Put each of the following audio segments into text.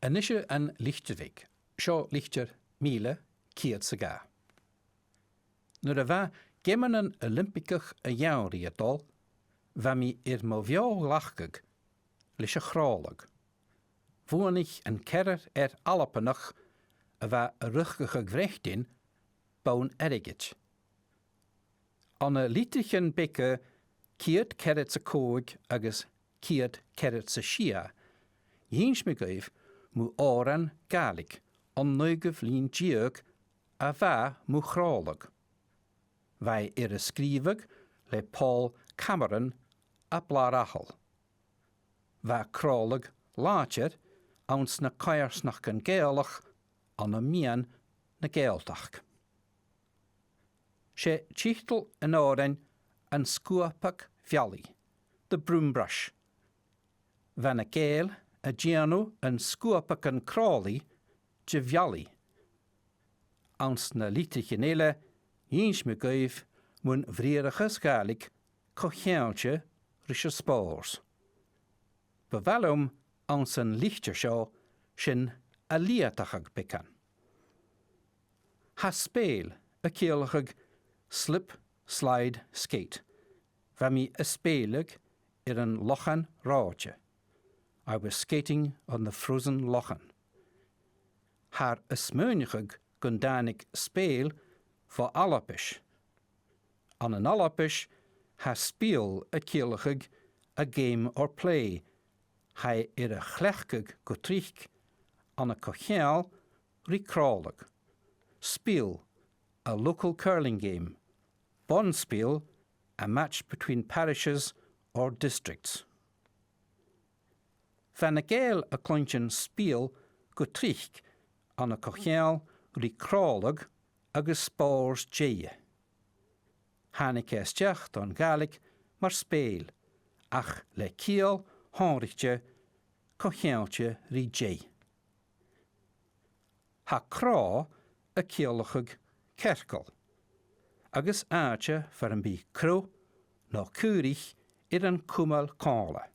Anisje an Lichtervik, seo lichter míle cíad sa gá. Nuair a bheith géman an Olympicach a dheanraí adul, bheith mi má bheo lachgag leis a chrálag. Bhuanich an cerir Alpanach a bheith a ruchgach a ghrechtin bán erigit. An a lítrichan bicke cíad cerit sa cóig agus cíad cerit sa sia, dhéins me gaibh mú áran galig an nuigah lín diog a bheith mú chrálag. Bhai a scríbag le Paul Cameron a blarachal. Bhai chrálag látir ans na cairsnach an géalach an a mian na géaltach. Sé tíchtal an árain an scuapach fiali, the broom brush. Bhai na géal a gianú an scuapach an crálaí de fiali. Ans na lítrichin éile, dhéins me gaibh mun bhríarachas galig cochéalte rís a spórs. Bhhelum ans an lichter seo sin a líatachag bican. Ha spéil a céalachag slip, slide, skate. Bhai mi a spéilig an lochan ráte. I was skating on the frozen lochan. Haar a smúnachag gundanig spéil for alapish. An an alapish ha spiel a céalachag a game or play. Hai a chlechgag go trich an a cochéal rí chrálag. Spiel, a local curling game. Bonspiel, a match between parishes or districts. Van a géal a clointjan spiel go trich an a cochéal rí chrálag agus spórs déie. Hannig esteacht an galig mar spéil, ach le cíal hánrichte cochéalte rí dé. Ha crá a céalachag cercal, agus áte far an bí cró nó cúrich an cúmal cála.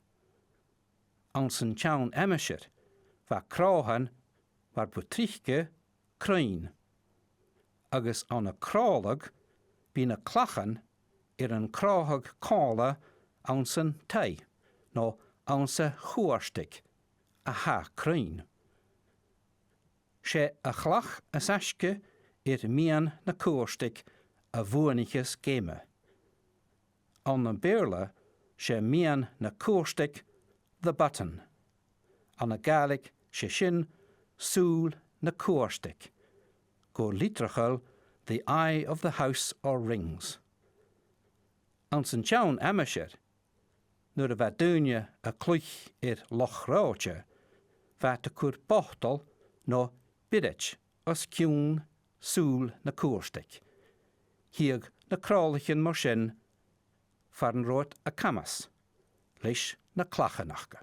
Ans an teann emeisir, bha cráhan war butrichke crain. Agus an a chrálag bína clachan an chráthag cála ans an tai, nó ans a chuarstig a ha crain. Sé a chlach a saiske mian na cuarstig a bhuanichas géime. An na béirle sé mian na cuarstig the button. An a galig sé sin súl na cuarstig. Go litrachal the eye of the house or rings. Ans an teann emeisir, nuair a bheith dúine a cloich loch ráte, bheith a cur bochtal nó bidit os ciún súl na cuarstig. Hiag na crálachin mar sin far an rót a camas, leis na clachanachga.